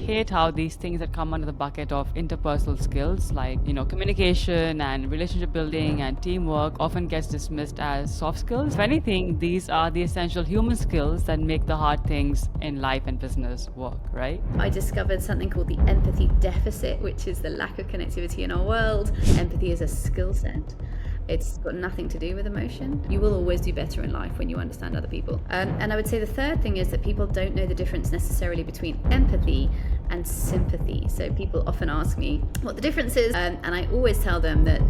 hate how these things that come under the bucket of interpersonal skills like, communication and relationship building and teamwork often gets dismissed as soft skills. If anything, these are the essential human skills that make the hard things in life and business work, right? I discovered something called the empathy deficit, which is the lack of connectivity in our world. Empathy is a skill set. It's got nothing to do with emotion. You will always do better in life when you understand other people. And I would say the third thing is that people don't know the difference necessarily between empathy and sympathy. So people often ask me what the difference is, and I always tell them that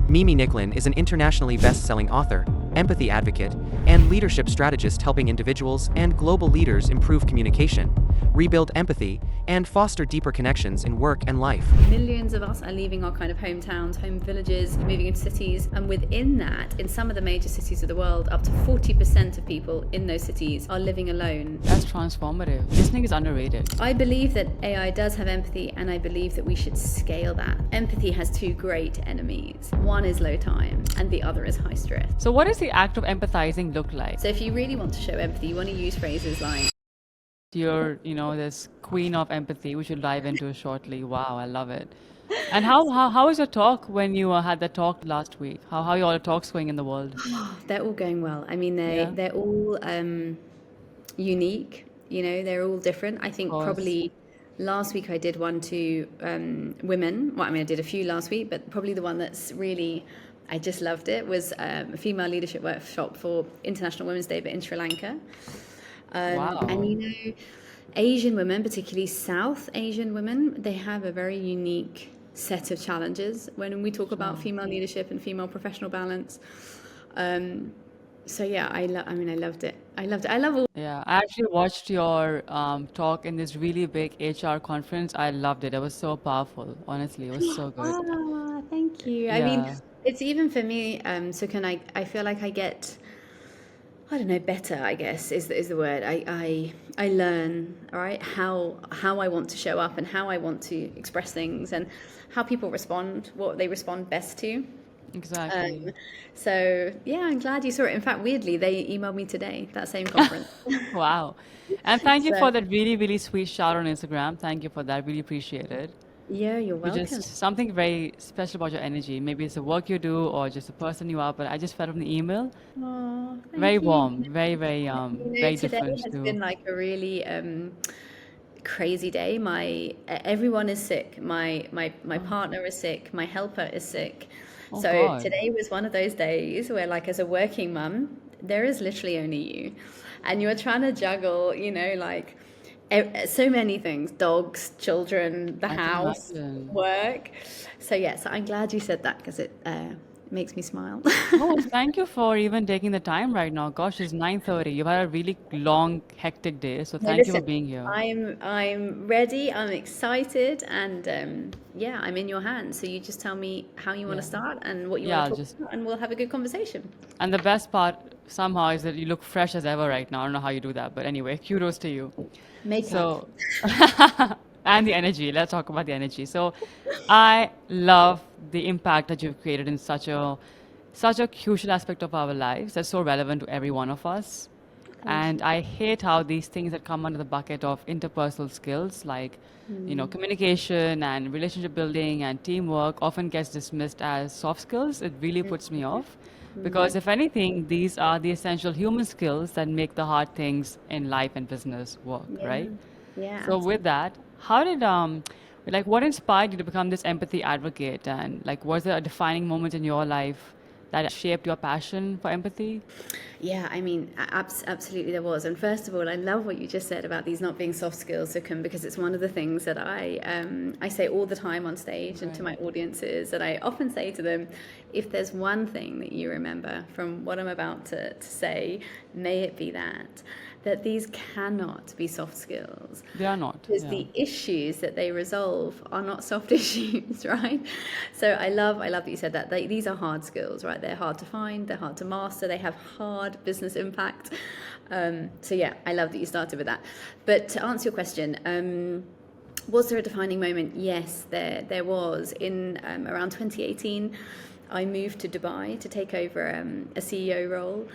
Mimi Nicklin is an internationally best-selling author, empathy advocate, and leadership strategist helping individuals and global leaders improve communication, rebuild empathy, and foster deeper connections in work and life. millions of us are leaving our kind of hometowns, home villages, moving into cities, and within that, in some of the major cities of the world, up to 40% of people in those cities are living alone. That's transformative. Listening is underrated. I believe that AI does have empathy, and I believe that we should scale that. Empathy has two great enemies. One is low time, and the other is high stress. So, what does the act of empathizing look like? So if you really want to show empathy, you want to use phrases like, You're, this queen of empathy, which we'll dive into shortly. Wow, I love it. And how was your talk when you had that talk last week? How are all the talks going in the world? they're all going well. I mean, Yeah, they're all unique. They're all different. I of think course. probably last week I did one to women. Well, I mean, I did a few last week, but probably the one that's really, I just loved it, was a female leadership workshop for International Women's Day, but in Sri Lanka. And Wow. Asian women, particularly South Asian women, they have a very unique set of challenges when we talk about Sure. female leadership and female professional balance. Um, so yeah, I mean, I loved it. I loved it. I love all. Yeah, I actually watched your talk in this really big HR conference. I loved it. It was so powerful. Honestly, it was so good. Ah, thank you. I mean, Yeah. it's even for me, Sukun, I feel like I get, I don't know, better, I guess is the word. I learn, all right, how I want to show up and how I want to express things and how people respond, what they respond best to. Um, Exactly. so yeah, I'm glad you saw it. In fact, weirdly, they emailed me today, that same conference. Wow. And thank you So for that really, really sweet shout on Instagram. Thank you for that. Really appreciate it. yeah, you're You just welcome. something very special about your energy. Maybe it's the work you do or just the person you are, but I just felt from the email, Oh, very thank you. warm, very, very, very Today different has to. been like a really crazy day. Everyone is sick. My Oh, partner is sick. My helper is sick. oh So God. today was one of those days where, like, as a working mum, there is literally only you, and you're trying to juggle, like so many things: dogs, children, the I can house, imagine. work. So yeah, so I'm glad you said that because it makes me smile. Oh, thank you for even taking the time right now. Gosh, it's 9:30. You've had a really long, hectic day, so No, thank you for listen, being here. I'm ready. I'm excited, and yeah, I'm in your hands. So you just tell me how you want to Yeah. start and what you Yeah, want to I'll talk just about, and we'll have a good conversation. and the best part somehow is that you look fresh as ever right now. I don't know how you do that, but anyway, kudos to you. Makeup. So, and the energy. Let's talk about the energy. So, I love the impact that you've created in such a crucial aspect of our lives that's so relevant to every one of us. Thank And you. I hate how these things that come under the bucket of interpersonal skills like, communication and relationship building and teamwork often gets dismissed as soft skills. It really puts me off because if anything, these are the essential human skills that make the hard things in life and business work, Yeah, right? yeah, So with absolutely. that, how did like what inspired you to become this empathy advocate and like was there a defining moment in your life that shaped your passion for empathy? Yeah, I mean, absolutely there was. And first of all, I love what you just said about these not being soft skills, Sukun, because it's one of the things that I say all the time on stage and to Right. my audiences. And I often say to them, if there's one thing that you remember from what I'm about to say, may it be that these cannot be soft skills They are not. because Yeah. the issues that they resolve are not soft issues, right? So I love that you said that. These are hard skills, right? They're hard to find, they're hard to master, they have hard business impact. So yeah, I love that you started with that. But to answer your question, was there a defining moment? Yes, there was. In around 2018, I moved to Dubai to take over a CEO role.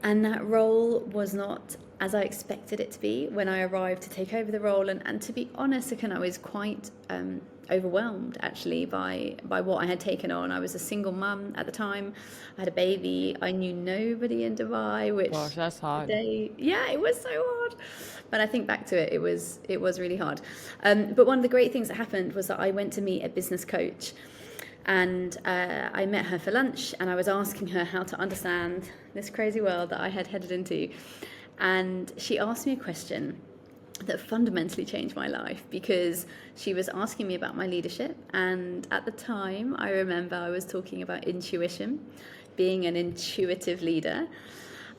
And that role was not as I expected it to be when I arrived to take over the role. And to be honest, Sukun, I was quite overwhelmed actually by what I had taken on. I was a single mum at the time. I had a baby. I knew nobody in Dubai, which Gosh, that's hard. yeah, it was so hard. But I think back to it, it was really hard. But one of the great things that happened was that I went to meet a business coach, and I met her for lunch, and I was asking her how to understand this crazy world that I had headed into. And she asked me a question that fundamentally changed my life, because she was asking me about my leadership. And at the time, I remember I was talking about intuition, being an intuitive leader.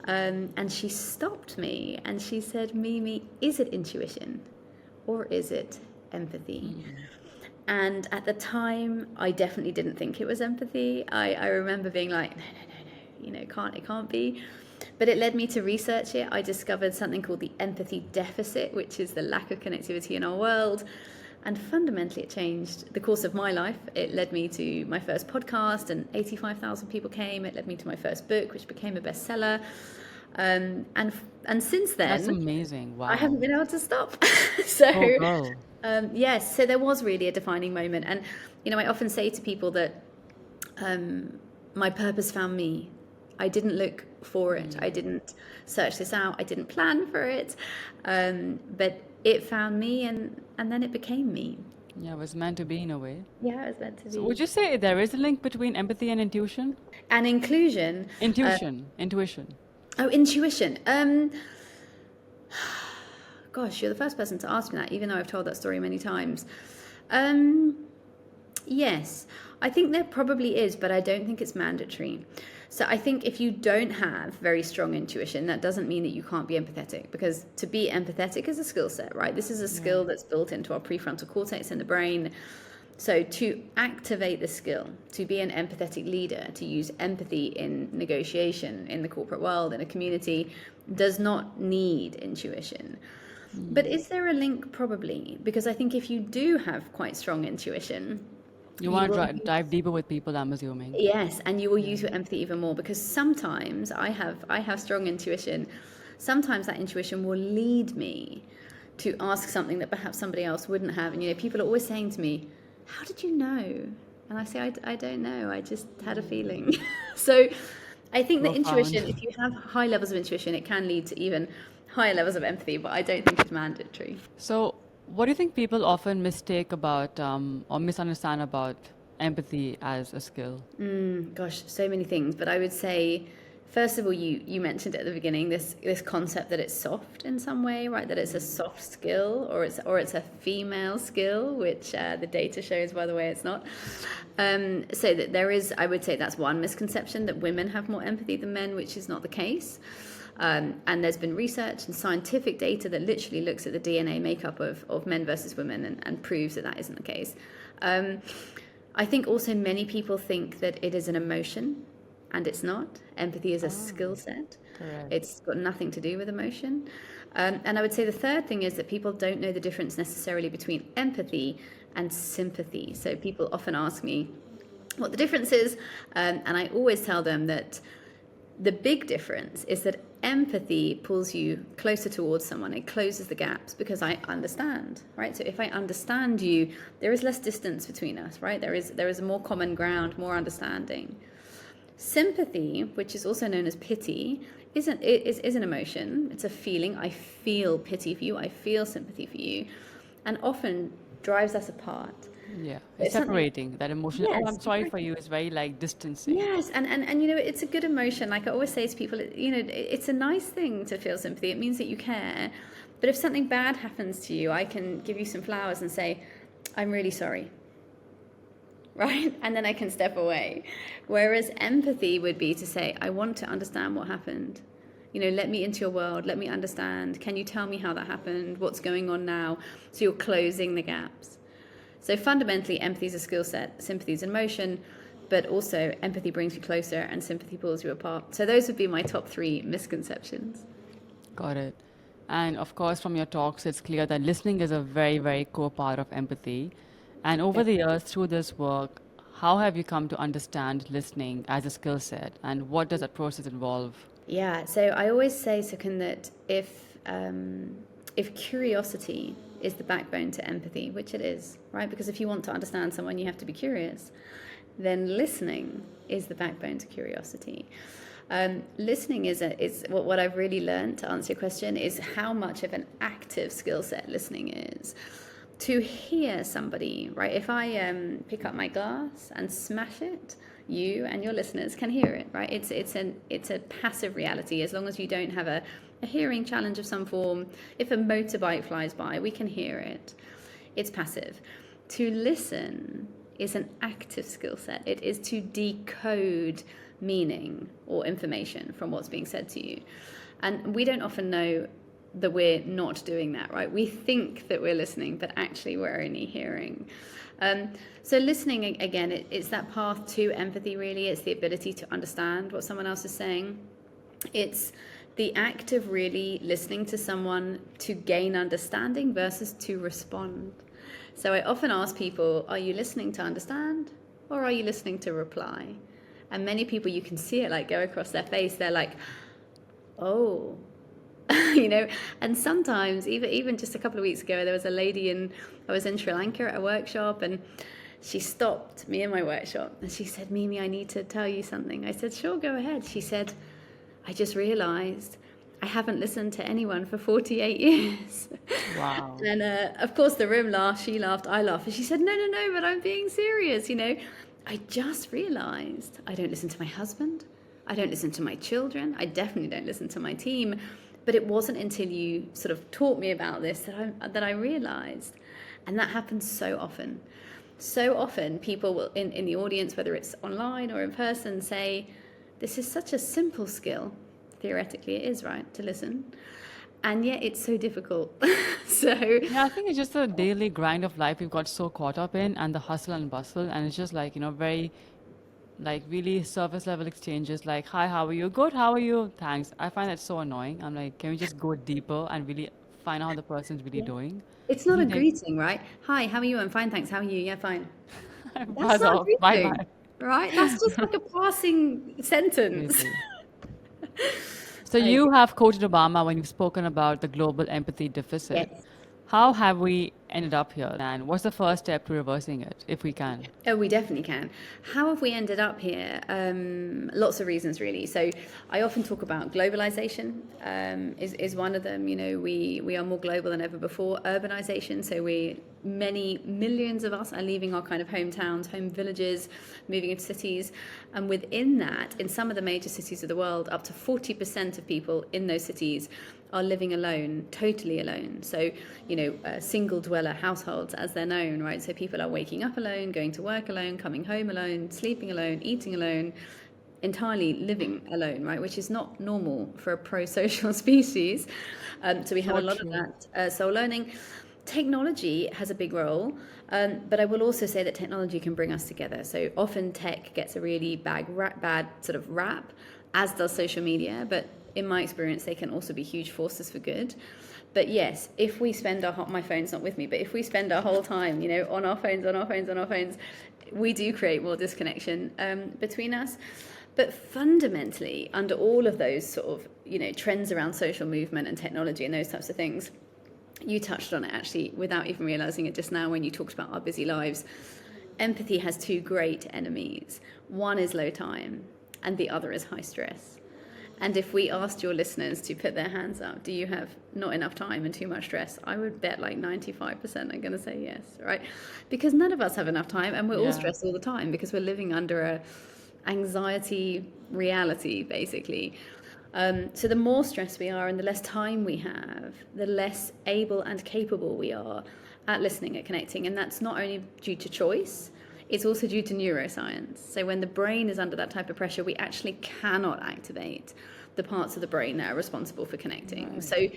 And she stopped me and she said, Mimi, is it intuition or is it empathy? And at the time, I definitely didn't think it was empathy. I remember being like, no, it can't be. But it led me to research it. I discovered something called the empathy deficit, which is the lack of connectivity in our world. And fundamentally, it changed the course of my life. It led me to my first podcast, and 85,000 people came. It led me to my first book, which became a bestseller. And since then, That's amazing. Wow. I haven't been able to stop. So, Oh, girl. yes, so there was really a defining moment. And, I often say to people that my purpose found me. I didn't look for it. I didn't search this out. I didn't plan for it. But it found me, and then it became me. Yeah, it was meant to be in a way. Yeah, it was meant to be. So would you say there is a link between empathy and intuition? And inclusion. Intuition. Oh, intuition. Gosh, you're the first person to ask me that, even though I've told that story many times. Yes, I think there probably is, but I don't think it's mandatory. So I think if you don't have very strong intuition, that doesn't mean that you can't be empathetic, because to be empathetic is a skill set, right? This is a skill that's built into our prefrontal cortex in the brain. So to activate the skill, to be an empathetic leader, to use empathy in negotiation, in the corporate world, in a community, does not need intuition. But is there a link? Probably, because I think if you do have quite strong intuition, You want to dive deeper with people, I'm assuming. yes, and you will use your empathy even more, because sometimes I have strong intuition. Sometimes that intuition will lead me to ask something that perhaps somebody else wouldn't have. And people are always saying to me, "How did you know?" And I say, "I don't know. I just had a feeling." So I think that intuition, if you have high levels of intuition, it can lead to even higher levels of empathy. But I don't think it's mandatory. So, what do you think people often mistake about or misunderstand about empathy as a skill? Gosh, so many things. But I would say, first of all, you mentioned it at the beginning, this concept that it's soft in some way, right? That it's a soft skill, or it's a female skill, which the data shows, by the way, it's not. So that there is, I would say that's one misconception, that women have more empathy than men, which is not the case. And there's been research and scientific data that literally looks at the DNA makeup of men versus women and proves that isn't the case. I think also many people think that it is an emotion, and it's not. Empathy is a skill set. Correct. It's got nothing to do with emotion. And I would say the third thing is that people don't know the difference necessarily between empathy and sympathy. So people often ask me what the difference is, and I always tell them that the big difference is that empathy pulls you closer towards someone. It closes the gaps because I understand, right? So if I understand you, there is less distance between us, right? There is more common ground, more understanding. Sympathy, which is also known as pity, is an emotion. It's a feeling. I feel pity for you. I feel sympathy for you, and often drives us apart. Yeah, it's separating that emotion. Yes, Oh, I'm sorry for you. It's very like distancing. Yes, and it's a good emotion. Like I always say to people, it's a nice thing to feel sympathy. It means that you care. But if something bad happens to you, I can give you some flowers and say, "I'm really sorry." Right? And then I can step away. Whereas empathy would be to say, "I want to understand what happened. Let me into your world. Let me understand. Can you tell me how that happened? What's going on now?" So you're closing the gaps. So fundamentally, empathy is a skill set, sympathy is an emotion, but also empathy brings you closer and sympathy pulls you apart. So those would be my top 3 misconceptions. Got it. And of course, from your talks, it's clear that listening is a very, very core part of empathy. And over the years, through this work, how have you come to understand listening as a skill set, and what does that process involve? Yeah, so I always say, Sukun, that if if curiosity is the backbone to empathy, which it is, right? Because if you want to understand someone, you have to be curious. Then listening is the backbone to curiosity. Listening is what I've really learned, to answer your question, is how much of an active skill set listening is. To hear somebody, right? If I pick up my glass and smash it, you and your listeners can hear it, right? It's a passive reality. As long as you don't have a hearing challenge of some form, if a motorbike flies by, we can hear it. It's passive. To listen is an active skill set. It is to decode meaning or information from what's being said to you. And we don't often know that we're not doing that, right? We think that we're listening, but actually we're only hearing. So listening, again, it's that path to empathy, really. It's the ability to understand what someone else is saying. It's the act of really listening to someone to gain understanding versus to respond. So I often ask people, are you listening to understand or are you listening to reply? And many people, you can see it like go across their face. They're like, oh, you know. And sometimes even just a couple of weeks ago, there was a lady I was in Sri Lanka at a workshop, and she stopped me in my workshop and she said, Mimi, I need to tell you something. I said, sure, go ahead. She said, I just realized I haven't listened to anyone for 48 years. Wow. And of course the room laughed, she laughed, I laughed. And she said, no, but I'm being serious, you know. I just realized I don't listen to my husband. I don't listen to my children. I definitely don't listen to my team. But it wasn't until you sort of taught me about this that I realized. And that happens so often. So often people will, in the audience, whether it's online or in person, say, this is such a simple skill. Theoretically, it is, right, to listen. And yet it's so difficult. Yeah, I think it's just the daily grind of life we've got so caught up in, and the hustle and bustle, and it's just like, very like really surface level exchanges like, hi, how are you? Good, how are you? Thanks. I find that so annoying. I'm like, can we just go deeper and really find out how the person's really doing? It's not a They greeting, right? Hi, how are you? I'm fine, thanks. How are you? Yeah, fine. That's buzz not a off. Bye greeting, bye. right? That's just like a passing sentence. Crazy. So you have quoted Obama when you've spoken about the global empathy deficit. Yes. How have we ended up here? And what's the first step to reversing it, if we can? Oh, we definitely can. How have we ended up here? Lots of reasons, really. So I often talk about globalization is one of them. You know, we are more global than ever before. Urbanization, so many millions of us are leaving our kind of hometowns, home villages, moving into cities. And within that, in some of the major cities of the world, up to 40% of people in those cities are living alone, totally alone. So, single dweller households, as they're known, right? So people are waking up alone, going to work alone, coming home alone, sleeping alone, eating alone, entirely living alone, right? Which is not normal for a pro-social species. So we have a lot of that soul learning. Technology has a big role, but I will also say that technology can bring us together. So often tech gets a really bad sort of rap, as does social media, but in my experience, they can also be huge forces for good. But yes, if we spend my phone's not with me, but if we spend our whole time, on our phones, we do create more disconnection between us. But fundamentally, under all of those sort of, trends around social movement and technology and those types of things, you touched on it actually without even realizing it just now when you talked about our busy lives. Empathy has two great enemies. One is low time and the other is high stress. And if we asked your listeners to put their hands up, do you have not enough time and too much stress? I would bet like 95% are going to say yes, right? Because none of us have enough time, and we're all stressed all the time because we're living under a anxiety reality, basically. So the more stressed we are and the less time we have, the less able and capable we are at listening, at connecting. And that's not only due to choice, it's also due to neuroscience. So when the brain is under that type of pressure, we actually cannot activate the parts of the brain that are responsible for connecting. Right. So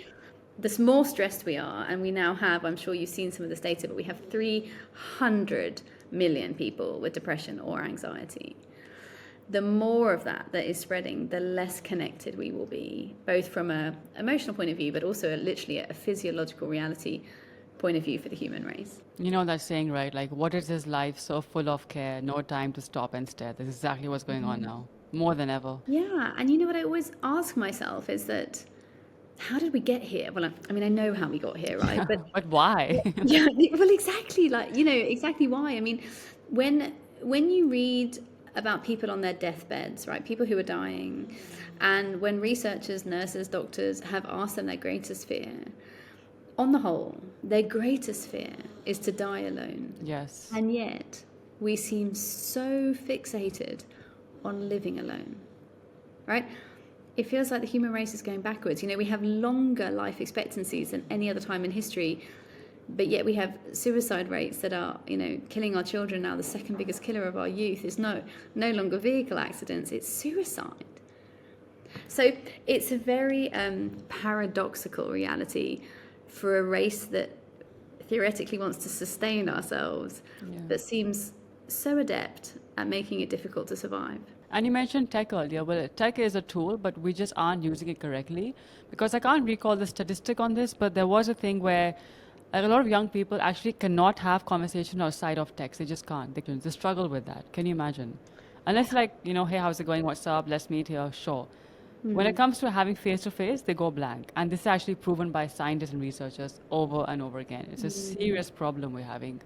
the more stressed we are, and we now have, I'm sure you've seen some of this data, but we have 300 million people with depression or anxiety. The more of that is spreading, the less connected we will be, both from an emotional point of view, but also literally a physiological reality point of view for the human race. You know that saying, right? Like, what is this life so full of care, no time to stop and stare? That's exactly what's going on now, more than ever. Yeah, and you know what I always ask myself is that how did we get here? Well, I mean, I know how we got here, right? But But why? yeah, well, exactly. Like, exactly why. I mean, when you read about people on their deathbeds, right? People who are dying, and when researchers, nurses, doctors have asked them their greatest fear, on the whole, their greatest fear is to die alone. Yes. And yet, we seem so fixated on living alone, right? It feels like the human race is going backwards. We have longer life expectancies than any other time in history, but yet we have suicide rates that are, killing our children now. The second biggest killer of our youth is no longer vehicle accidents, it's suicide. So it's a very paradoxical reality for a race that theoretically wants to sustain ourselves, but seems so adept at making it difficult to survive. And you mentioned tech earlier. Well, tech is a tool, but we just aren't using it correctly. Because I can't recall the statistic on this, but there was a thing where a lot of young people actually cannot have conversation outside of text. They just can't. They struggle with that. Can you imagine? Unless hey, how's it going? What's up? Let's meet here. Sure. When it comes to having face-to-face, they go blank. And this is actually proven by scientists and researchers over and over again. It's a serious problem we're having.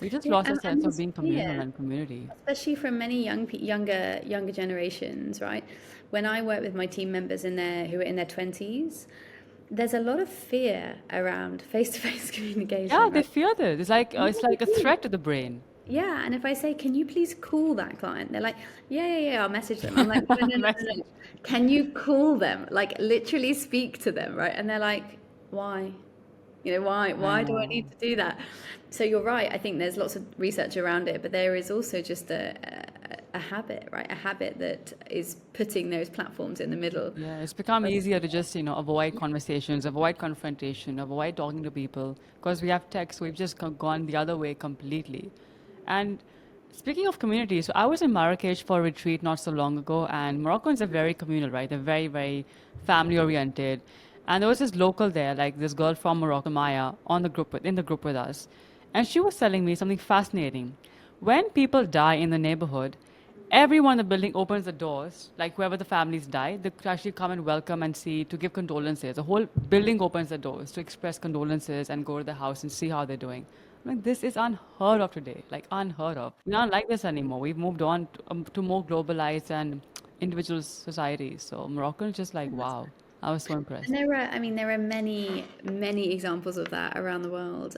We just lost a sense of being communal and community. Especially from many younger generations, right? When I work with my team members who are in their 20s, there's a lot of fear around face-to-face communication. Yeah, they right? fear this. It's like a threat to the brain. Yeah, and if I say, can you please call that client? They're like, yeah, I'll message them. I'm like, no. Can you call them? Like, literally speak to them, right? And they're like, why? Why do I need to do that? So you're right. I think there's lots of research around it, but there is also just a habit, right? A habit that is putting those platforms in the middle. Yeah, it's become easier to just, avoid conversations, avoid confrontation, avoid talking to people. Because we have tech, so we've just gone the other way completely. And speaking of community, so I was in Marrakesh for a retreat not so long ago, and Moroccans are very communal, right? They're very, very family-oriented. And there was this local there, like this girl from Morocco, Maya, in the group with us. And she was telling me something fascinating. When people die in the neighborhood, everyone in the building opens the doors, like whoever the families die, they actually come and welcome and see, to give condolences. The whole building opens the doors to express condolences and go to the house and see how they're doing. Like, this is unheard of today, like unheard of. We're not like this anymore. We've moved on to more globalized and individual societies. So Morocco is just like, wow. I was so impressed. And there are many examples of that around the world.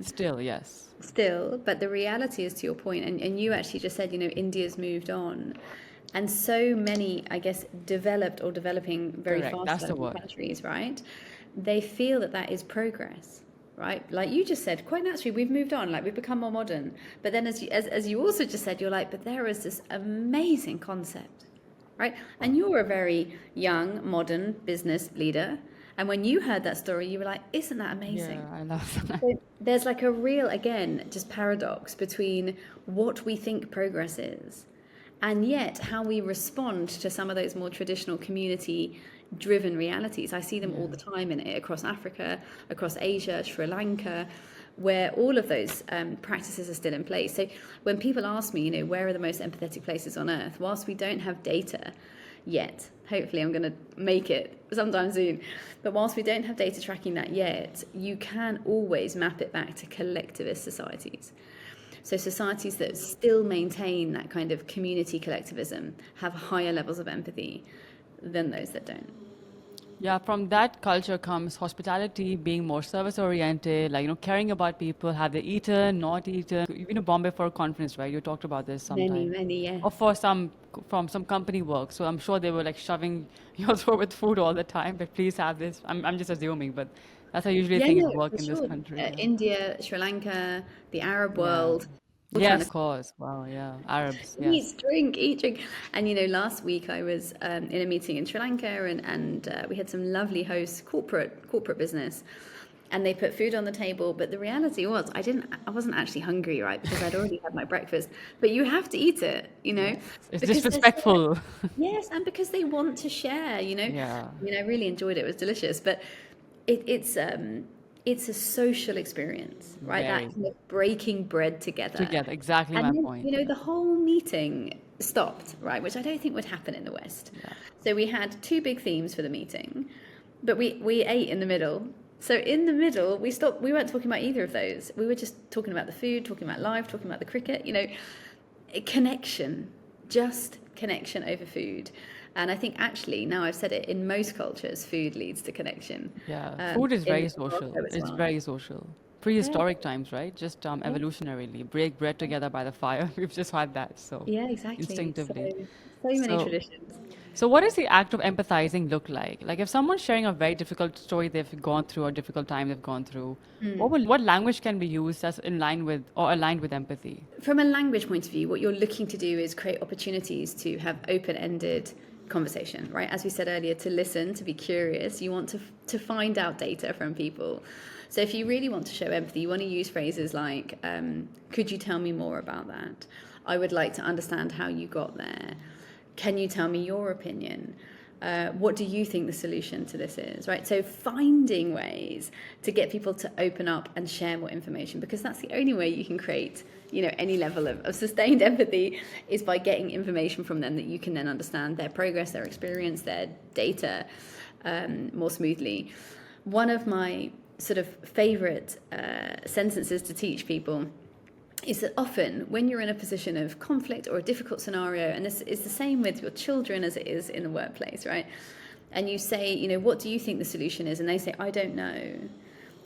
Still, yes. Still, but the reality is, to your point, and you actually just said, India's moved on. And so many, I guess, developed or developing very fast countries, right? They feel that is progress, right? Like you just said, quite naturally, we've moved on, like we've become more modern. But then as you also just said, you're like, but there is this amazing concept. Right? And you're a very young, modern business leader. And when you heard that story, you were like, isn't that amazing? Yeah, I love that. So there's like a real, again, just paradox between what we think progress is and yet how we respond to some of those more traditional community-driven realities. I see them all the time across Africa, across Asia, Sri Lanka, where all of those practices are still in place. So when people ask me, where are the most empathetic places on earth, whilst we don't have data yet, hopefully I'm going to make it sometime soon, but whilst we don't have data tracking that yet, you can always map it back to collectivist societies. So societies that still maintain that kind of community collectivism have higher levels of empathy than those that don't. Yeah, from that culture comes hospitality, being more service-oriented, caring about people, have they eaten, not eaten. You've been to Bombay for a conference, right? You talked about this sometime. Many, yeah. Or from some company work. So I'm sure they were shoving your throat with food all the time, but please have this. I'm just assuming, but that's how usually things work in this country. India, Sri Lanka, the Arab world. Yes, of course. Wow, yeah. Arabs, yes. Eat, drink. And, last week I was in a meeting in Sri Lanka and we had some lovely hosts, corporate business. And they put food on the table. But the reality was I wasn't actually hungry, right? Because I'd already had my breakfast. But you have to eat it, It's disrespectful. Yes, and because they want to share, Yeah. I really enjoyed it. It was delicious. But it's a social experience, right? Very. That kind of breaking bread together. Exactly And my then, point. the whole meeting stopped, right? Which I don't think would happen in the West. Yeah. So we had two big themes for the meeting. but we ate in the middle. So in the middle, we weren't talking about either of those. We were just talking about the food, talking about life, talking about the cricket, connection, just connection over food. And I think actually, now I've said it, in most cultures, food leads to connection. Yeah, food is In very social. Morocco as It's well. very social. Prehistoric times, right? Just evolutionarily, break bread together by the fire. We've just had that, so Yeah, exactly. instinctively. So many So, traditions. so what does the act of empathizing look like? Like, if someone's sharing a very difficult story they've gone through, or difficult time they've gone through, what language can be used as in line with or aligned with empathy? From a language point of view, what you're looking to do is create opportunities to have open-ended conversation, right? As we said earlier, to listen, to be curious. You want to find out data from people. So if you really want to show empathy, you want to use phrases like, could you tell me more about that? I would like to understand how you got there. Can you tell me your opinion? What do you think the solution to this is, right? So finding ways to get people to open up and share more information, because that's the only way you can create, any level of sustained empathy, is by getting information from them that you can then understand their progress, their experience, their data more smoothly. One of my sort of favorite sentences to teach people is that often when you're in a position of conflict or a difficult scenario, and this is the same with your children as it is in the workplace, right? And you say, what do you think the solution is? And they say, I don't know.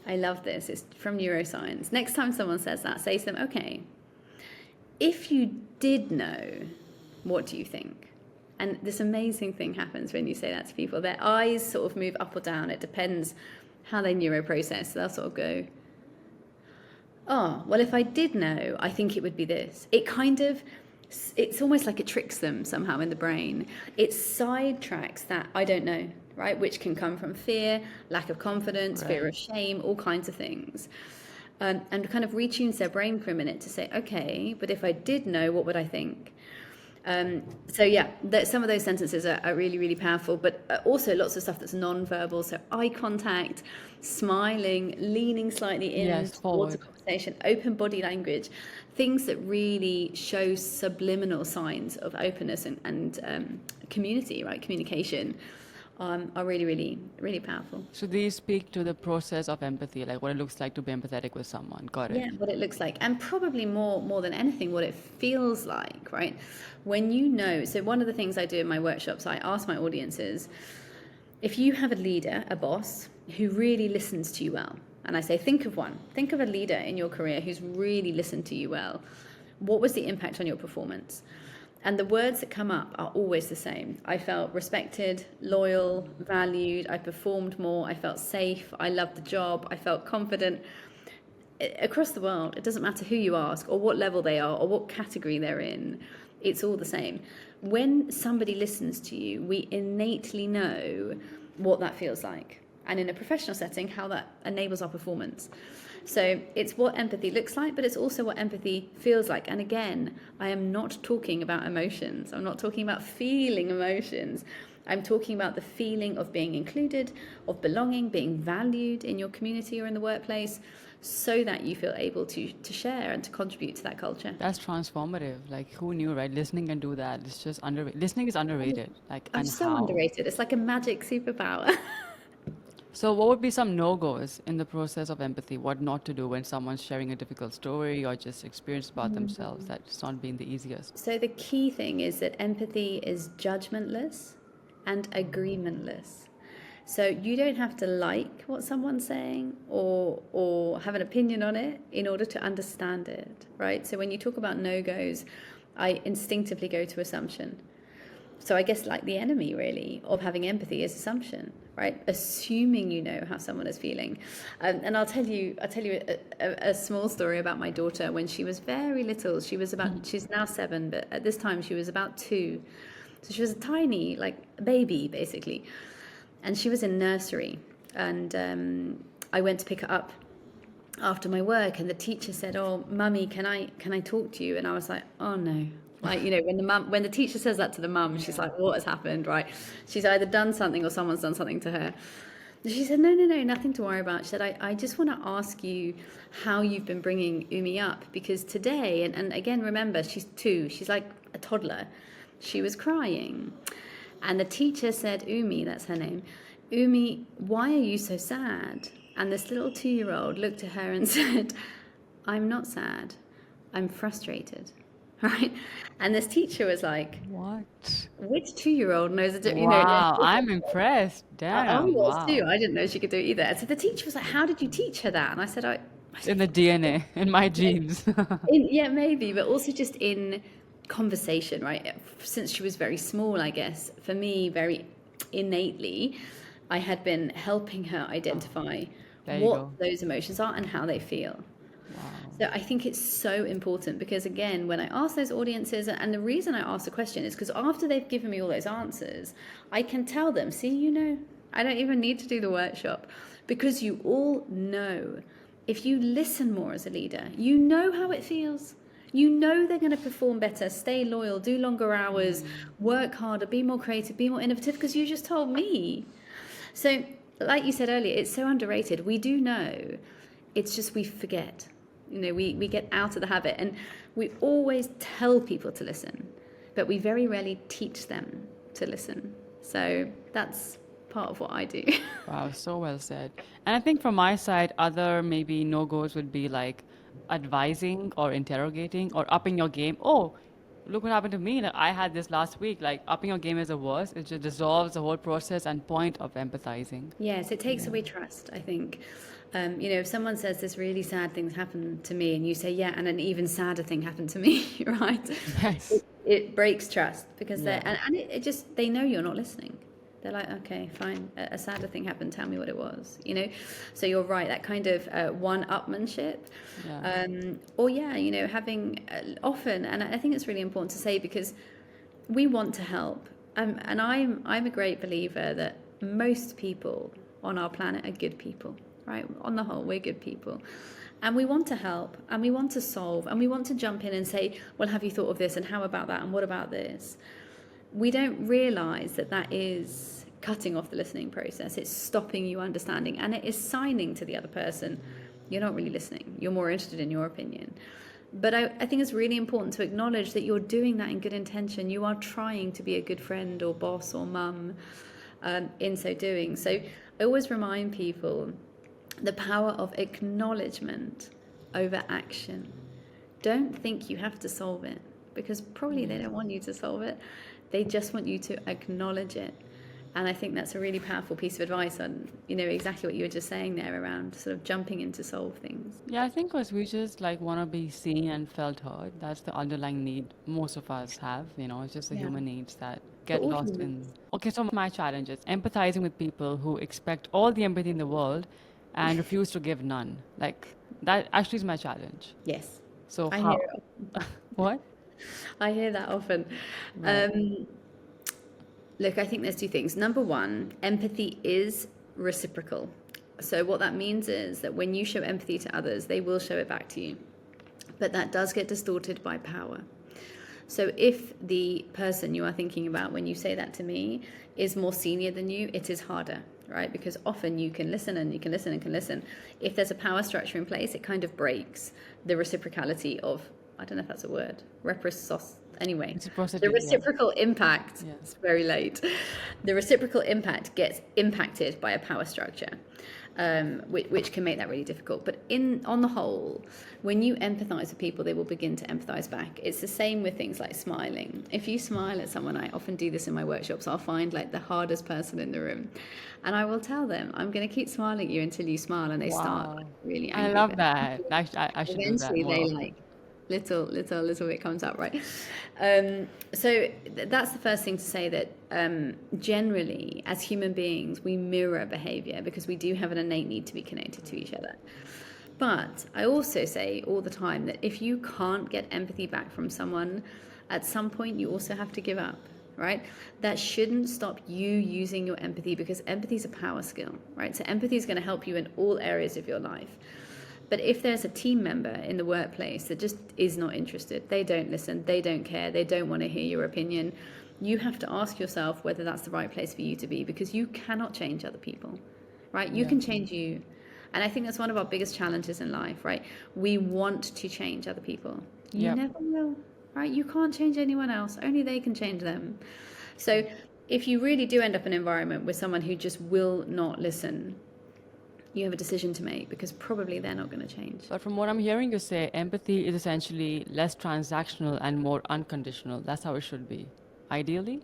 I love this. It's from neuroscience. Next time someone says that, say to them, okay, if you did know, what do you think? And this amazing thing happens when you say that to people. Their eyes sort of move up or down. It depends how they neuroprocess. So they'll sort of go, oh, well, if I did know, I think it would be this. It's almost like it tricks them somehow in the brain. It sidetracks that I don't know, right? Which can come from fear, lack of confidence, fear of shame, all kinds of things. And kind of retunes their brain for a minute to say, okay, but if I did know, what would I think? So yeah, some of those sentences are really, really powerful, but also lots of stuff that's non-verbal. So eye contact, smiling, leaning slightly in Yes, towards forward. a conversation, open body language, things that really show subliminal signs of openness and community, right? Communication are really, really, really powerful. So these speak to the process of empathy, like what it looks like to be empathetic with someone. Got it. Yeah, what it looks like, and probably more than anything, what it feels like, right? When so one of the things I do in my workshops, I ask my audiences, if you have a leader, a boss, who really listens to you well, and I say, think of a leader in your career who's really listened to you well, what was the impact on your performance? And the words that come up are always the same. I felt respected, loyal, valued, I performed more, I felt safe, I loved the job, I felt confident. Across the world, it doesn't matter who you ask or what level they are or what category they're in, it's all the same. When somebody listens to you, we innately know what that feels like. And in a professional setting, how that enables our performance. So it's what empathy looks like, but it's also what empathy feels like. And again, I am not talking about emotions. I'm not talking about feeling emotions. I'm talking about the feeling of being included, of belonging, being valued in your community or in the workplace, so that you feel able to share and to contribute to that culture. That's transformative. Like, who knew, right? Listening can do that. It's just underrated. Listening is underrated. Like, and So how? underrated. It's like a magic superpower. So, what would be some no-goes in the process of empathy? What not to do when someone's sharing a difficult story or just experience about themselves that's not been the easiest? So the key thing is that empathy is judgmentless and agreementless. So you don't have to like what someone's saying or have an opinion on it in order to understand it, right? So when you talk about no-goes, I instinctively go to assumption. So I guess like the enemy really of having empathy is assumption, right? Assuming you know how someone is feeling. And I'll tell you a small story about my daughter when she was very little. She's now 7, but at this time she was about 2. So she was a tiny, like baby basically. And she was in nursery, and I went to pick her up after my work, and the teacher said, "Oh, mummy, can I talk to you?" And I was like, "Oh no." Like, when the teacher says that to the mum, she's like, what has happened, right? She's either done something or someone's done something to her. She said, no, nothing to worry about. She said, I just want to ask you how you've been bringing Umi up, because today, and again, remember, she's 2, she's like a toddler, she was crying. And the teacher said, Umi, that's her name, Umi, why are you so sad? And this little 2-year-old looked at her and said, I'm not sad. I'm frustrated. Right? And this teacher was like, What? which 2-year-old knows a difference? Wow, I'm impressed. I Damn, was too. wow. I didn't know she could do it either. And so the teacher was like, how did you teach her that? And I said, It's in the DNA, in my genes. yeah, maybe, but also just in conversation, right? Since she was very small, I guess, for me, very innately, I had been helping her identify There you what go. those emotions are and how they feel. Wow. So I think it's so important because, again, when I ask those audiences, and the reason I ask the question is because after they've given me all those answers, I can tell them, see, I don't even need to do the workshop because you all know. If you listen more as a leader, you know how it feels. You know they're going to perform better, stay loyal, do longer hours, work harder, be more creative, be more innovative because you just told me. So, like you said earlier, it's so underrated. We do know. It's just we forget. We get out of the habit and we always tell people to listen, but we very rarely teach them to listen. So that's part of what I do. Wow, so well said. And I think from my side, other maybe no-goes would be like advising or interrogating or upping your game. Oh, look what happened to me. Like, I had this last week. Like upping your game is the worst. It just dissolves the whole process and point of empathizing. Yes, it takes away trust, I think. If someone says this really sad thing's happened to me and you say, yeah, and an even sadder thing happened to me, right? Yes. It breaks trust because Yeah. it just, they know you're not listening. They're like, okay, fine, a sadder thing happened, tell me what it was, So you're right, that kind of one-upmanship. Yeah. Or having often, and I think it's really important to say because we want to help. And I'm a great believer that most people on our planet are good people, right? On the whole, we're good people. And we want to help and we want to solve and we want to jump in and say, well, have you thought of this? And how about that? And what about this? We don't realize that is cutting off the listening process. It's stopping you understanding and it is signing to the other person, you're not really listening. You're more interested in your opinion. But I think it's really important to acknowledge that you're doing that in good intention. You are trying to be a good friend or boss or mum in so doing. So I always remind people the power of acknowledgement over action. Don't think you have to solve it because probably they don't want you to solve it. They just want you to acknowledge it. And I think that's a really powerful piece of advice on, exactly what you were just saying there around sort of jumping in to solve things. Yeah, I think because we just like want to be seen and felt heard. That's the underlying need most of us have. It's just the Yeah. human needs that For get all lost in. humans. Okay, so my challenge is empathizing with people who expect all the empathy in the world and refuse to give none. Like that actually is my challenge. Yes. So I how? hear it. What? I hear that often. Right. Look, I think there's two things. Number one, empathy is reciprocal. So what that means is that when you show empathy to others, they will show it back to you. But that does get distorted by power. So if the person you are thinking about when you say that to me is more senior than you, it is harder, right? Because often you can listen and you can listen and can listen. If there's a power structure in place, it kind of breaks the reciprocality of, I don't know if that's a word, anyway, Reciprocity, the yeah. reciprocal impact, Yes. it's very late, the reciprocal impact gets impacted by a power structure, which can make that really difficult. But on the whole, when you empathize with people, they will begin to empathize back. It's the same with things like smiling. If you smile at someone, I often do this in my workshops, I'll find like the hardest person in the room and I will tell them, I'm going to keep smiling at you until you smile, and they start Wow. like, really I angry. love that. I should do that Eventually more they often. like little bit comes up, right? So that's the first thing to say, that generally as human beings we mirror behavior because we do have an innate need to be connected to each other. But I also say all the time that if you can't get empathy back from someone, at some point you also have to give up, right? That shouldn't stop you using your empathy, because empathy is a power skill, right? So empathy is going to help you in all areas of your life. But if there's a team member in the workplace that just is not interested, they don't listen, they don't care, they don't want to hear your opinion, you have to ask yourself whether that's the right place for you to be, because you cannot change other people, right? You can change you. And I think that's one of our biggest challenges in life, right? We want to change other people. You Yep. never will, right? You can't change anyone else. Only they can change them. So if you really do end up in an environment with someone who just will not listen, you have a decision to make, because probably they're not going to change. But from what I'm hearing you say, empathy is essentially less transactional and more unconditional. That's how it should be, ideally.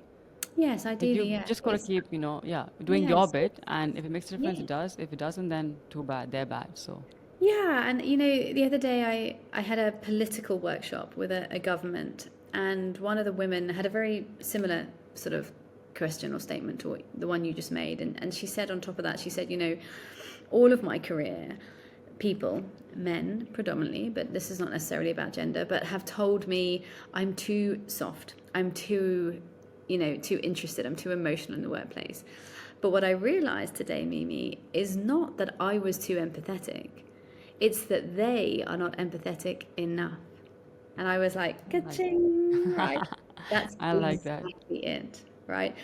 Yes, Like ideally, you yeah. just gotta It's, keep, doing your yes, bit, and if it makes a difference, yeah. it does. If it doesn't, then too bad, they're bad. So, Yeah, and the other day I had a political workshop with a government, and one of the women had a very similar sort of question or statement to the one you just made. And she said, on top of that, she said, all of my career, people, men predominantly, but this is not necessarily about gender, but have told me I'm too soft, I'm too, too interested, I'm too emotional in the workplace. But what I realized today, Mimi, is not that I was too empathetic. It's that they are not empathetic enough. And I was like, ka-ching, right? That's I like that. exactly it, right?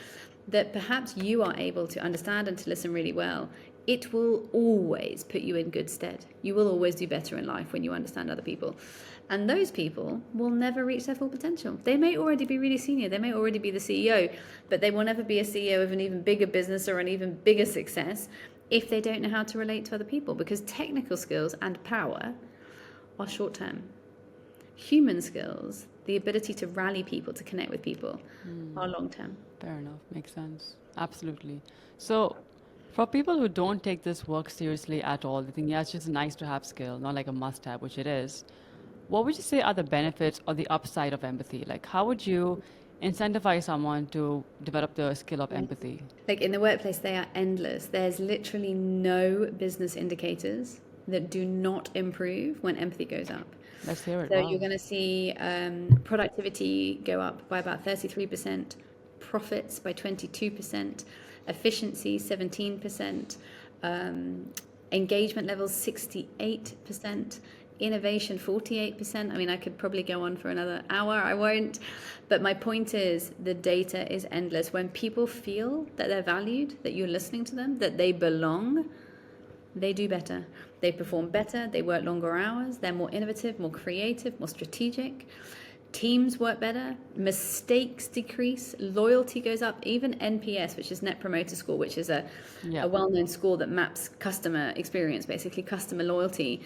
That perhaps you are able to understand and to listen really well. It will always put you in good stead. You will always do better in life when you understand other people. And those people will never reach their full potential. They may already be really senior. They may already be the CEO, but they will never be a CEO of an even bigger business or an even bigger success if they don't know how to relate to other people, because technical skills and power are short term. Human skills, the ability to rally people, to connect with people, are long term. Fair enough. Makes sense. Absolutely. So, for people who don't take this work seriously at all, they think, yeah, it's just a nice to have skill, not like a must have, which it is. What would you say are the benefits or the upside of empathy? Like, how would you incentivize someone to develop the skill of empathy? Like in the workplace, they are endless. There's literally no business indicators that do not improve when empathy goes up. Let's hear it. So Wow. you're going to see productivity go up by about 33%, profits by 22%, efficiency 17%, engagement levels 68%, innovation 48%. I mean, I could probably go on for another hour. I won't. But my point is, the data is endless. When people feel that they're valued, that you're listening to them, that they belong, they do better. They perform better. They work longer hours. They're more innovative, more creative, more strategic. Teams work better. Mistakes decrease. Loyalty goes up. Even NPS, which is Net Promoter Score, which is a well-known score that maps customer experience, basically customer loyalty,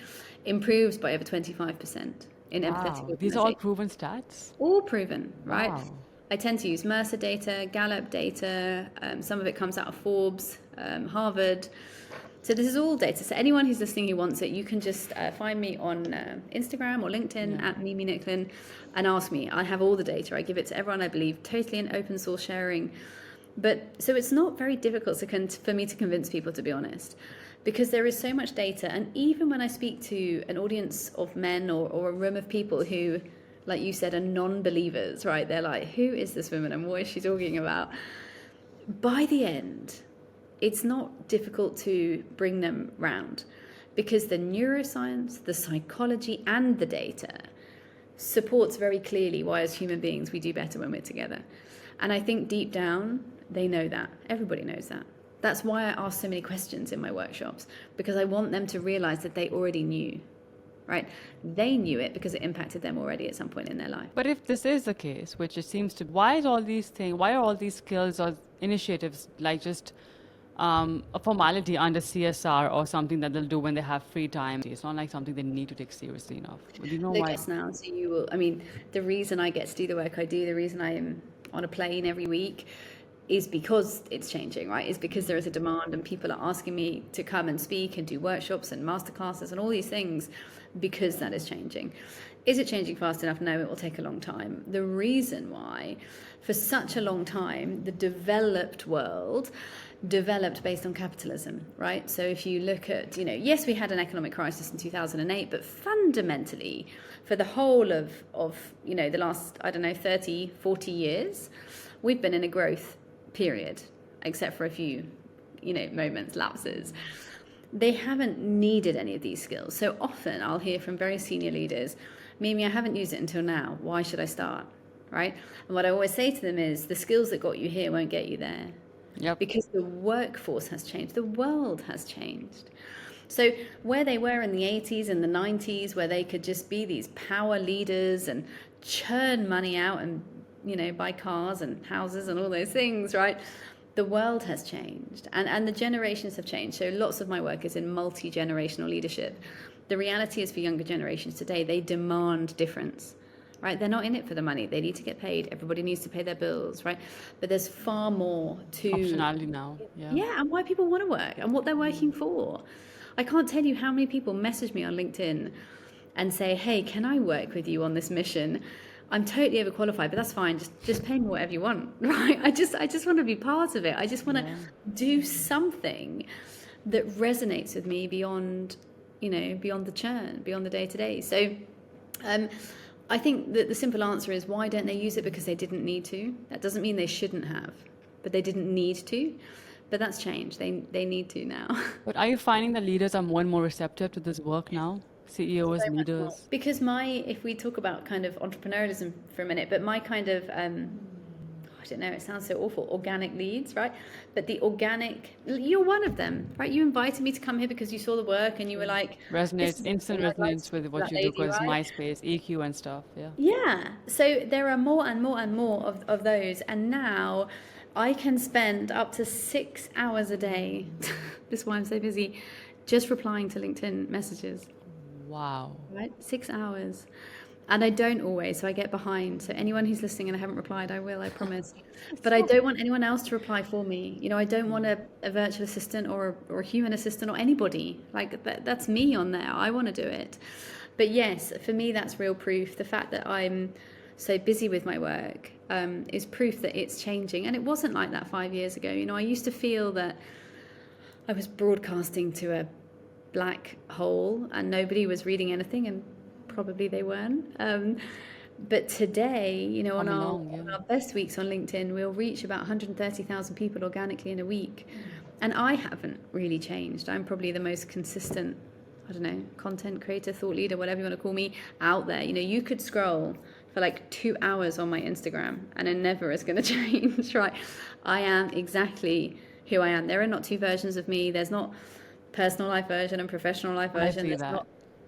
improves by over 25% in empathetic Wow. These are all organizations. proven stats? All proven, right? Wow. I tend to use Mercer data, Gallup data. Some of it comes out of Forbes, Harvard. So this is all data. So anyone who's listening who wants it, you can just find me on Instagram or LinkedIn at Mimi Nicklin and ask me. I have all the data. I give it to everyone, I believe, totally in open source sharing. But so it's not very difficult for me to convince people, to be honest, because there is so much data. And even when I speak to an audience of men or a room of people who, like you said, are non-believers, right? They're like, who is this woman and what is she talking about? By the end, it's not difficult to bring them round, because the neuroscience, the psychology, and the data supports very clearly why, as human beings, we do better when we're together. And I think deep down, they know that. Everybody knows that. That's why I ask so many questions in my workshops, because I want them to realize that they already knew, right? They knew it because it impacted them already at some point in their life. But if this is the case, which it seems to, why are all these skills or initiatives like just a formality under CSR or something that they'll do when they have free time? It's not like something they need to take seriously enough. Do you know Look, why? yes, now, so you will, I mean, the reason I get to do the work I do, the reason I am on a plane every week is because it's changing, right? Is because there is a demand and people are asking me to come and speak and do workshops and masterclasses and all these things, because that is changing. Is it changing fast enough? No, it will take a long time. The reason why, for such a long time, the developed world developed based on capitalism, right? So if you look at, yes, we had an economic crisis in 2008, but fundamentally, for the whole of the last, 30, 40 years, we've been in a growth period, except for a few, moments, lapses. They haven't needed any of these skills. So often I'll hear from very senior leaders, Mimi, I haven't used it until now. Why should I start? Right? And what I always say to them is, the skills that got you here won't get you there. Yep. Because the workforce has changed. The world has changed. So where they were in the 80s and the 90s, where they could just be these power leaders and churn money out and buy cars and houses and all those things, right? The world has changed, and the generations have changed. So lots of my work is in multi-generational leadership. The reality is, for younger generations today, they demand difference, right? They're not in it for the money. They need to get paid. Everybody needs to pay their bills, right? But there's far more to Optionality now. Yeah. yeah, and why people want to work and what they're working for. I can't tell you how many people message me on LinkedIn and say, hey, can I work with you on this mission? I'm totally overqualified, but that's fine. Just pay me whatever you want, right? I just want to be part of it. I just want to do something that resonates with me beyond the churn, beyond the day to day. So I think that the simple answer is, why don't they use it? Because they didn't need to. That doesn't mean they shouldn't have, but they didn't need to. But that's changed. They need to now. But are you finding that leaders are more and more receptive to this work now? CEOs, leaders? Because if we talk about kind of entrepreneurialism for a minute, but my kind of, I don't know, it sounds so awful, organic leads, right? But the organic, you're one of them, right? You invited me to come here because you saw the work and you were like... Resonates, instant resonance with what you do, because right? MySpace, EQ and stuff, yeah. Yeah, so there are more and more and more of those, and now I can spend up to 6 hours a day, this is why I'm so busy, just replying to LinkedIn messages. Wow. Right, 6 hours. And I don't always, so I get behind. So anyone who's listening and I haven't replied, I will, I promise. But I don't want anyone else to reply for me. I don't want a virtual assistant or a human assistant or anybody. Like that's me on there. I want to do it. But yes, for me, that's real proof. The fact that I'm so busy with my work is proof that it's changing. And it wasn't like that 5 years ago. I used to feel that I was broadcasting to a black hole and nobody was reading anything, and probably they weren't. But today, on our best weeks on LinkedIn, we'll reach about 130,000 people organically in a week. And I haven't really changed. I'm probably the most consistent, I don't know, content creator, thought leader, whatever you want to call me, out there. You could scroll for like 2 hours on my Instagram and it never is going to change, right? I am exactly who I am. There are not two versions of me. There's not personal life version and professional life version.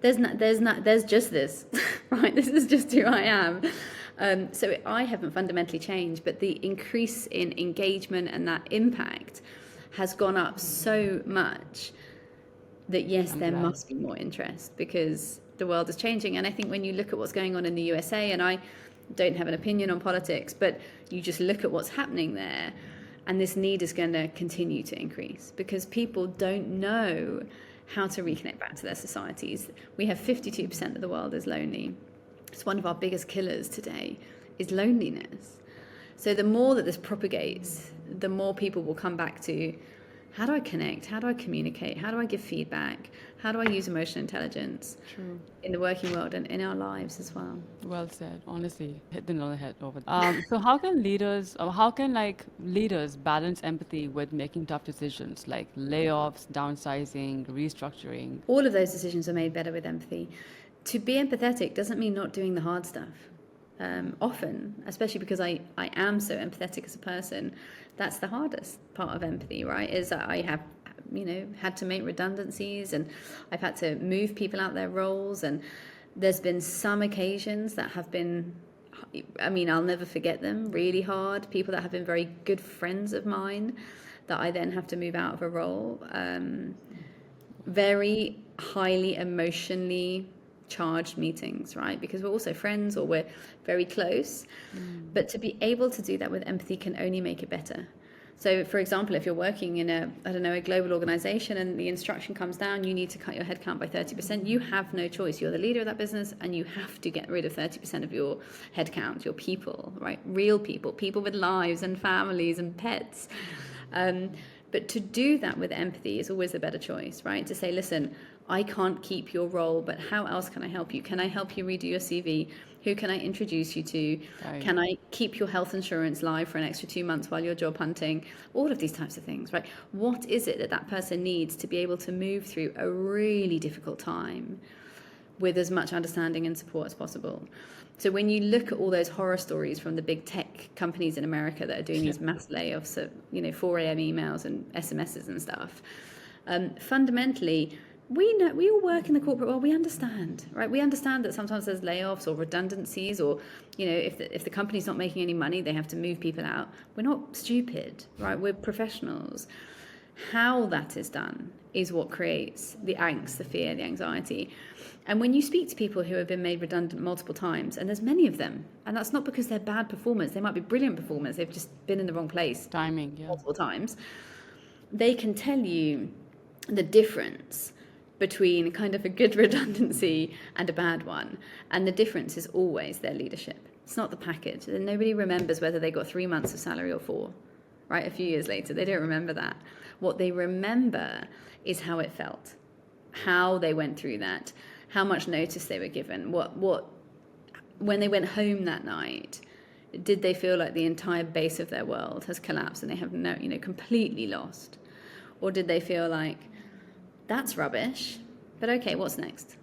There's just this, right? This is just who I am. So I haven't fundamentally changed, but the increase in engagement and that impact has gone up so much that yes, there must be more interest because the world is changing. And I think when you look at what's going on in the USA, and I don't have an opinion on politics, but you just look at what's happening there, and this need is going to continue to increase because people don't know how to reconnect back to their societies. We have 52% of the world is lonely. It's one of our biggest killers today is loneliness. So the more that this propagates, the more people will come back to, how do I connect? How do I communicate? How do I give feedback? How do I use emotional intelligence in the working world and in our lives as well? Well said. Honestly, hit the nail on the head over there. So how can leaders balance empathy with making tough decisions like layoffs, downsizing, restructuring? All of those decisions are made better with empathy. To be empathetic doesn't mean not doing the hard stuff. Often, especially because I am so empathetic as a person, that's the hardest part of empathy, right? Is that I have, had to make redundancies and I've had to move people out their roles. And there's been some occasions that have been, I'll never forget them, really hard. People that have been very good friends of mine that I then have to move out of a role. Very highly emotionally charged meetings, right? Because we're also friends or we're very close. But to be able to do that with empathy can only make it better. So for example, if you're working in a global organization and the instruction comes down, you need to cut your headcount by 30%, you have no choice. You're the leader of that business and you have to get rid of 30% of your headcount, your people, right? Real people with lives and families and pets. But to do that with empathy is always the better choice, right? To say, listen, I can't keep your role, but how else can I help you? Can I help you redo your CV? Who can I introduce you to? Right. Can I keep your health insurance live for an extra 2 months while you're job hunting? All of these types of things, right? What is it that person needs to be able to move through a really difficult time with as much understanding and support as possible? So when you look at all those horror stories from the big tech companies in America that are doing these mass layoffs of 4 a.m. emails and SMSs and stuff, fundamentally, we all work in the corporate world. We understand, right? We understand that sometimes there's layoffs or redundancies, or if the company's not making any money, they have to move people out. We're not stupid, right? We're professionals. How that is done is what creates the angst, the fear, the anxiety. And when you speak to people who have been made redundant multiple times, and there's many of them, and that's not because they're bad performers, they might be brilliant performers, they've just been in the wrong place Timing, yeah. multiple times, they can tell you the difference between kind of a good redundancy and a bad one. And the difference is always their leadership. It's not the package. And nobody remembers whether they got 3 months of salary or 4, right? A few years later, they don't remember that. What they remember is how it felt, how they went through that, how much notice they were given, when they went home that night, did they feel like the entire base of their world has collapsed and they have completely lost? Or did they feel like, that's rubbish, but okay, what's next?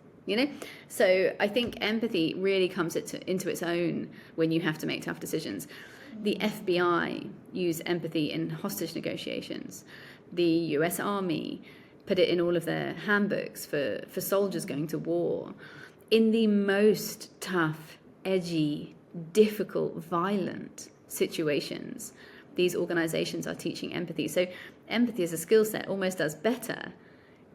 So I think empathy really comes into its own when you have to make tough decisions. The FBI use empathy in hostage negotiations. The US Army put it in all of their handbooks for soldiers going to war. In the most tough, edgy, difficult, violent situations, these organizations are teaching empathy. So empathy as a skill set almost does better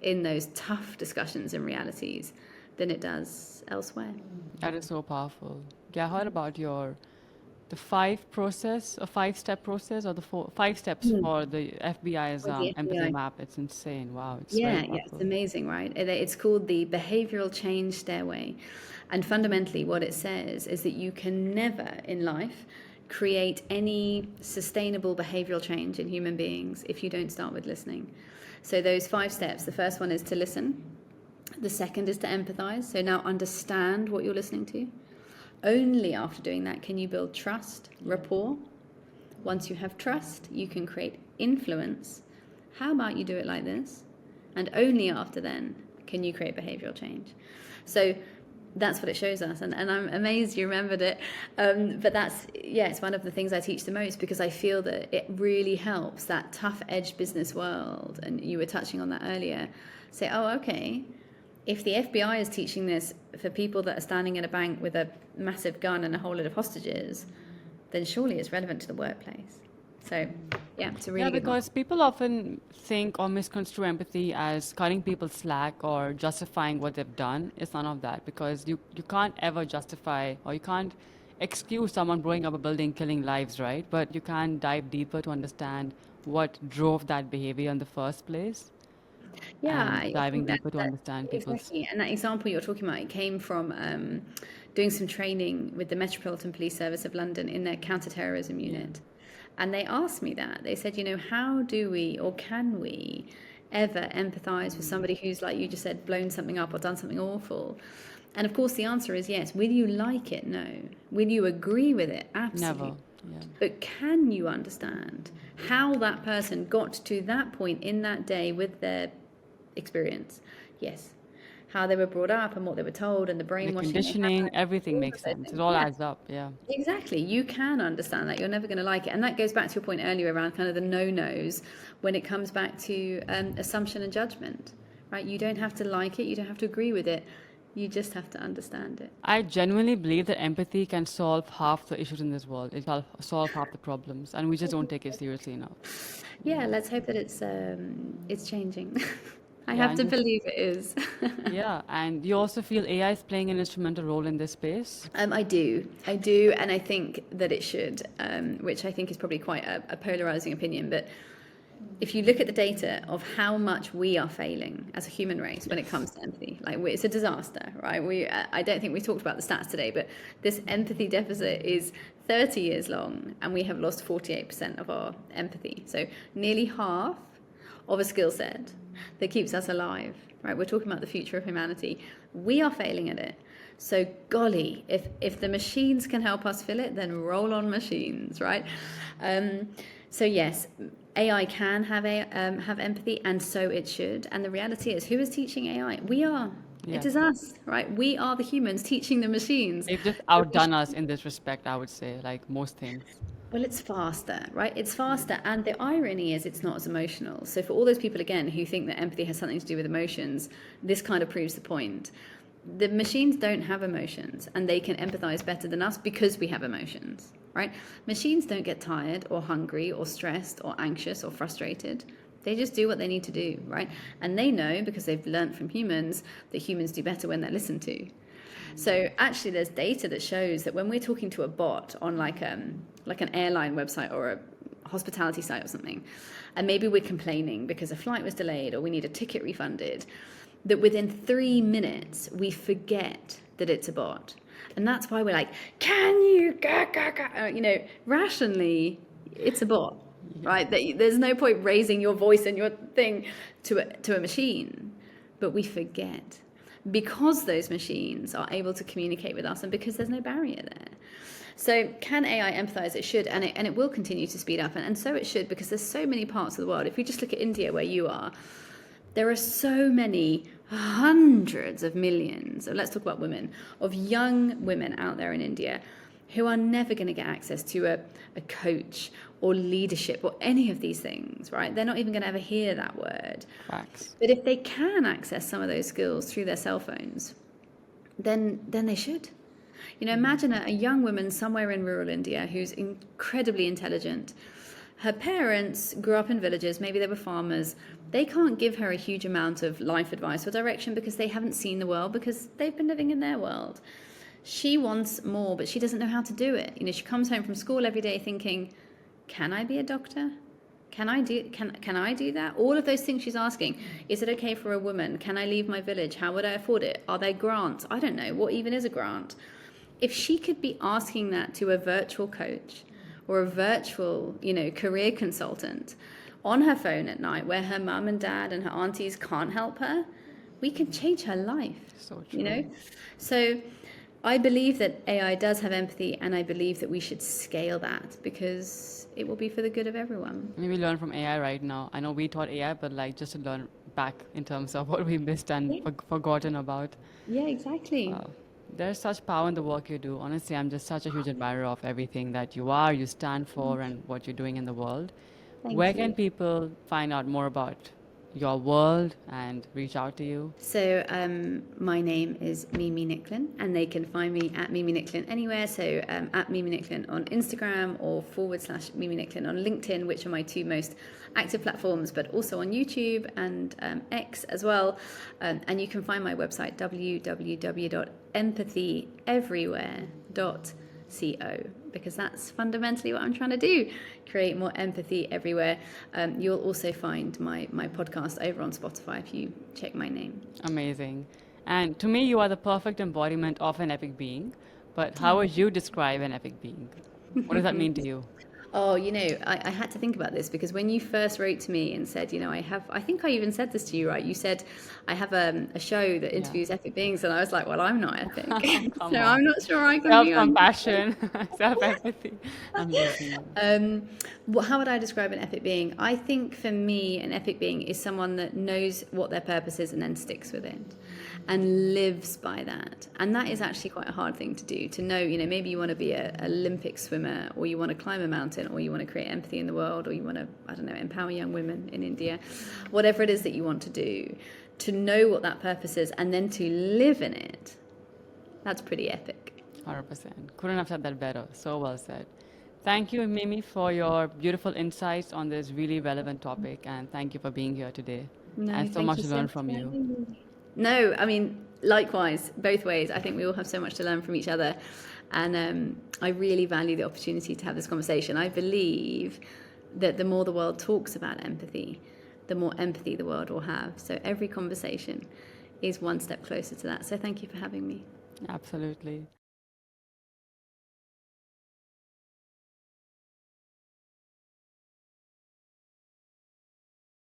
in those tough discussions and realities than it does elsewhere. That is so powerful. Yeah, I heard about the 5-step process, or the 5 steps for the FBI's For the empathy FBI. map. It's insane. Wow, it's Yeah, very yeah, it's powerful. amazing, right? It's called the Behavioral Change Stairway. And fundamentally, what it says is that you can never in life create any sustainable behavioral change in human beings if you don't start with listening. So those 5 steps, the first one is to listen. The second is to empathize. So now understand what you're listening to. Only after doing that can you build trust, rapport. Once you have trust, you can create influence. How about you do it like this? And only after then can you create behavioral change. So that's what it shows us. And I'm amazed you remembered it. But it's one of the things I teach the most, because I feel that it really helps that tough edge business world. And you were touching on that earlier. Say, oh, okay. If the FBI is teaching this for people that are standing in a bank with a massive gun and a whole lot of hostages, then surely it's relevant to the workplace. So, yeah, it's a really Yeah, good one. because people often think or misconstrue empathy as cutting people slack or justifying what they've done. It's none of that, because you can't ever justify, or you can't excuse someone blowing up a building, killing lives, right? But you can dive deeper to understand what drove that behavior in the first place, Yeah, and I diving think that, deeper to that understand people's. exactly. And that example you're talking about, it came from doing some training with the Metropolitan Police Service of London in their counter-terrorism unit. And they asked me that. They said, how do we, or can we ever empathize with somebody who's, like you just said, blown something up or done something awful? And of course, the answer is yes. Will you like it? No. Will you agree with it? Absolutely. Never. Yeah. But can you understand how that person got to that point in that day with their experience? Yes. How they were brought up and what they were told and the The brainwashing they conditioning, had. everything All makes of those sense. It things. all Yeah. adds up. Yeah. Exactly. You can understand that. You're never going to like it. And that goes back to your point earlier around kind of the no-nos when it comes back to assumption and judgment, right? You don't have to like it. You don't have to agree with it. You just have to understand it. I genuinely believe that empathy can solve half the issues in this world. It can solve half the problems, and we just don't take it seriously enough. Yeah, let's hope that it's changing. I Yeah, have and to just believe it is. yeah, and you also feel AI is playing an instrumental role in this space. I do, and I think that it should, which I think is probably quite a polarizing opinion. But if you look at the data of how much we are failing as a human race when it comes to empathy, it's a disaster, right? I don't think we talked about the stats today, but this empathy deficit is 30 years long, and we have lost 48% of our empathy. So nearly half of a skill set that keeps us alive, right? We're talking about the future of humanity. We are failing at it. So golly, if the machines can help us fill it, then roll on machines, right? So yes, AI can have empathy, and so it should. And the reality is, who is teaching AI? We are. It Yes. is us, right? We are the humans teaching the machines. They've just The outdone mach- us in this respect, I would say, like most things. Well, it's faster, right? It's faster. And the irony is it's not as emotional. So for all those people, again, who think that empathy has something to do with emotions, this kind of proves the point. The machines don't have emotions, and they can empathize better than us because we have emotions, right? Machines don't get tired or hungry or stressed or anxious or frustrated. They just do what they need to do, right? And they know, because they've learned from humans, that humans do better when they're listened to. So actually there's data that shows that when we're talking to a bot on like an airline website or a hospitality site or something, and maybe we're complaining because a flight was delayed or we need a ticket refunded, that within 3 minutes we forget that it's a bot. And that's why we're like, can you, rationally, it's a bot, right? There's no point raising your voice and your thing to a machine, but we forget because those machines are able to communicate with us and because there's no barrier there. So can AI empathize? It should, and it will continue to speed up, and so it should, because there's so many parts of the world. If we just look at India, where you are, there are so many hundreds of millions, let's talk about women, of young women out there in India who are never going to get access to a coach or leadership or any of these things, right? They're not even going to ever hear that word. Facts. But if they can access some of those skills through their cell phones, then they should. Imagine a young woman somewhere in rural India who's incredibly intelligent. Her parents grew up in villages, maybe they were farmers. They can't give her a huge amount of life advice or direction because they haven't seen the world, because they've been living in their world. She wants more, but she doesn't know how to do it. She comes home from school every day thinking, can I be a doctor? Can I do that? All of those things she's asking. Is it okay for a woman? Can I leave my village? How would I afford it? Are there grants? I don't know. What even is a grant? If she could be asking that to a virtual coach or a virtual, career consultant on her phone at night, where her mum and dad and her aunties can't help her, we can change her life. So true. So I believe that AI does have empathy, and I believe that we should scale that because it will be for the good of everyone. Maybe learn from AI right now. I know we taught AI, but just to learn back in terms of what we missed and forgotten about. Yeah, exactly. Wow. There's such power in the work you do. Honestly, I'm just such a huge admirer of everything that you are, you stand for, and what you're doing in the world. Where can people find out more about your world and reach out to you? So my name is Mimi Nicklin, and they can find me at Mimi Nicklin anywhere. So at Mimi Nicklin on Instagram or / Mimi Nicklin on LinkedIn, which are my two most active platforms, but also on YouTube and X as well. And you can find my website, www.empathyeverywhere.co, because that's fundamentally what I'm trying to do, create more empathy everywhere. You'll also find my podcast over on Spotify if you check my name. Amazing. And to me, you are the perfect embodiment of an epic being. But how would you describe an epic being? What does that mean to you? Oh, I had to think about this, because when you first wrote to me and said, I think I even said this to you, right? You said, I have a show that interviews epic beings. And I was like, well, I'm not epic. So I'm not sure I can be on. Self-compassion, self-empathy. How would I describe an epic being? I think for me, an epic being is someone that knows what their purpose is and then sticks with it and lives by that. And that is actually quite a hard thing to do, to know, maybe you want to be an Olympic swimmer, or you want to climb a mountain, or you want to create empathy in the world, or you want to, empower young women in India, whatever it is that you want to do, to know what that purpose is and then to live in it. That's pretty epic. 100%. Couldn't have said that better. So well said. Thank you, Mimi, for your beautiful insights on this really relevant topic, and thank you for being here today. And so much to learn from you. No, likewise, both ways. I think we all have so much to learn from each other. And I really value the opportunity to have this conversation. I believe that the more the world talks about empathy, the more empathy the world will have. So every conversation is one step closer to that. So thank you for having me. Absolutely.